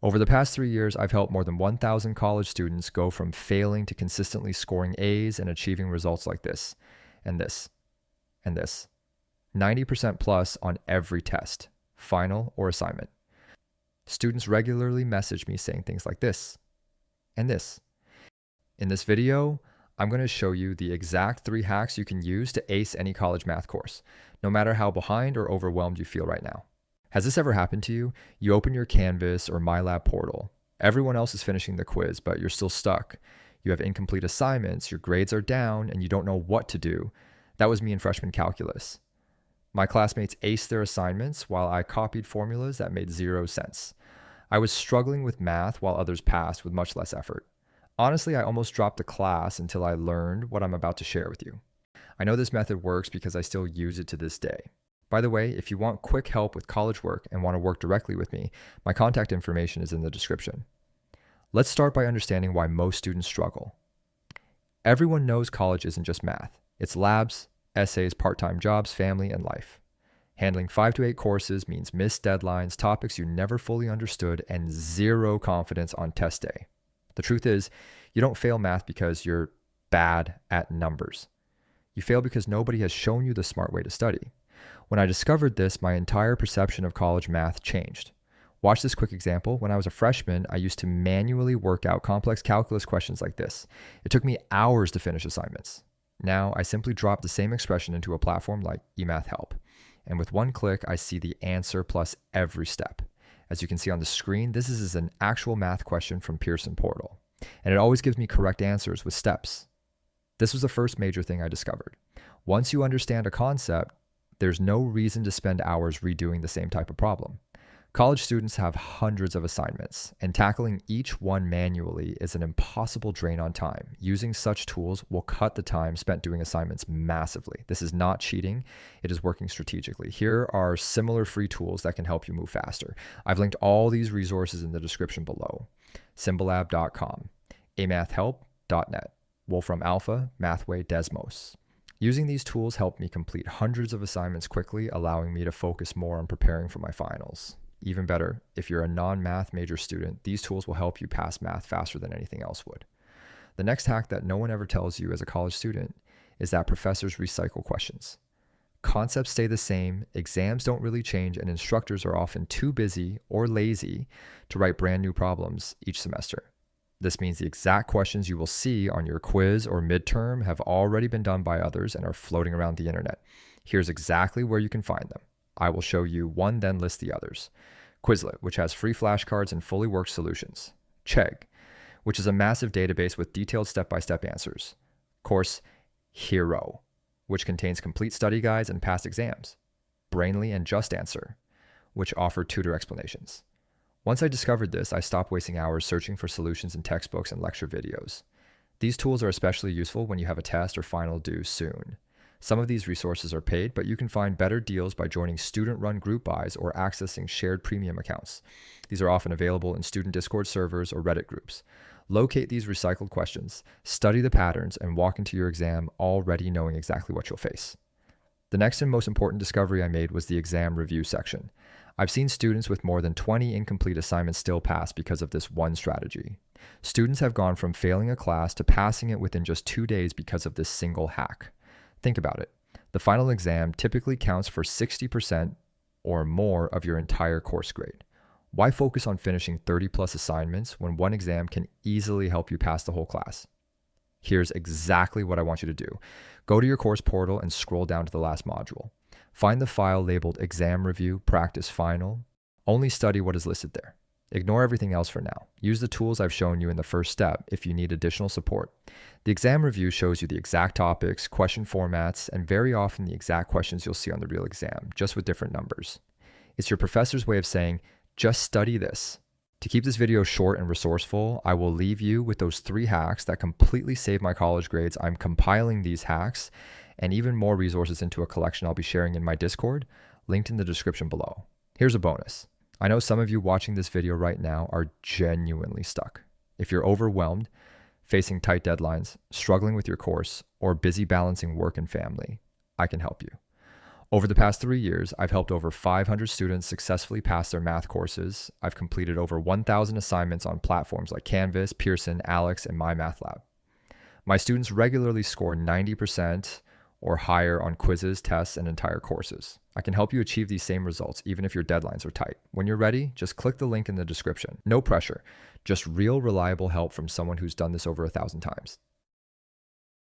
Over the past 3 years, I've helped more than 1,000 college students go from failing to consistently scoring A's and achieving results like this, and this, and this. 90% plus on every test, final or assignment. Students regularly message me saying things like this, and this. In this video, I'm going to show you the exact 3 hacks you can use to ace any college math course, no matter how behind or overwhelmed you feel right now. Has this ever happened to you? You open your Canvas or MyLab portal. Everyone else is finishing the quiz, but you're still stuck. You have incomplete assignments, your grades are down, and you don't know what to do. That was me in freshman calculus. My classmates aced their assignments while I copied formulas that made 0 sense. I was struggling with math while others passed with much less effort. Honestly, I almost dropped the class until I learned what I'm about to share with you. I know this method works because I still use it to this day. By the way, if you want quick help with college work and want to work directly with me, my contact information is in the description. Let's start by understanding why most students struggle. Everyone knows college isn't just math. It's labs, essays, part-time jobs, family, and life. Handling 5 to 8 courses means missed deadlines, topics you never fully understood, and 0 confidence on test day. The truth is, you don't fail math because you're bad at numbers. You fail because nobody has shown you the smart way to study. When I discovered this, my entire perception of college math changed. Watch this quick example. When I was a freshman, I used to manually work out complex calculus questions like this. It took me hours to finish assignments. Now, I simply drop the same expression into a platform like eMathHelp. And with one click, I see the answer plus every step. As you can see on the screen, this is an actual math question from Pearson Portal. And it always gives me correct answers with steps. This was the first major thing I discovered. Once you understand a concept, there's no reason to spend hours redoing the same type of problem. College students have hundreds of assignments, and tackling each one manually is an impossible drain on time. Using such tools will cut the time spent doing assignments massively. This is not cheating, it is working strategically. Here are similar free tools that can help you move faster. I've linked all these resources in the description below. Symbolab.com, eMathHelp.net, WolframAlpha, Mathway, Desmos. Using these tools helped me complete hundreds of assignments quickly, allowing me to focus more on preparing for my finals. Even better, if you're a non-math major student, these tools will help you pass math faster than anything else would. The next hack that no one ever tells you as a college student is that professors recycle questions. Concepts stay the same, exams don't really change, and instructors are often too busy or lazy to write brand new problems each semester. This means the exact questions you will see on your quiz or midterm have already been done by others and are floating around the internet. Here's exactly where you can find them. I will show you one, then list the others. Quizlet, which has free flashcards and fully worked solutions. Chegg, which is a massive database with detailed step-by-step answers. Course Hero, which contains complete study guides and past exams. Brainly and JustAnswer, which offer tutor explanations. Once I discovered this, I stopped wasting hours searching for solutions in textbooks and lecture videos. These tools are especially useful when you have a test or final due soon. Some of these resources are paid, but you can find better deals by joining student-run group buys or accessing shared premium accounts. These are often available in student Discord servers or Reddit groups. Locate these recycled questions, study the patterns, and walk into your exam already knowing exactly what you'll face. The next and most important discovery I made was the exam review section. I've seen students with more than 20 incomplete assignments still pass because of this one strategy. Students have gone from failing a class to passing it within just 2 days because of this single hack. Think about it. The final exam typically counts for 60% or more of your entire course grade. Why focus on finishing 30 plus assignments when one exam can easily help you pass the whole class? Here's exactly what I want you to do. Go to your course portal and scroll down to the last module. Find the file labeled Exam Review Practice Final. Only study what is listed there. Ignore everything else for now. Use the tools I've shown you in the first step if you need additional support. The exam review shows you the exact topics, question formats, and very often the exact questions you'll see on the real exam, just with different numbers. It's your professor's way of saying, just study this. To keep this video short and resourceful, I will leave you with those 3 hacks that completely saved my college grades. I'm compiling these hacks and even more resources into a collection I'll be sharing in my Discord, linked in the description below. Here's a bonus. I know some of you watching this video right now are genuinely stuck. If you're overwhelmed, facing tight deadlines, struggling with your course, or busy balancing work and family, I can help you. Over the past 3 years, I've helped over 500 students successfully pass their math courses. I've completed over 1,000 assignments on platforms like Canvas, Pearson, Alex, and MyMathLab. My students regularly score 90% or higher on quizzes, tests, and entire courses. I can help you achieve these same results even if your deadlines are tight. When you're ready, just click the link in the description. No pressure, just real, reliable help from someone who's done this over 1,000 times.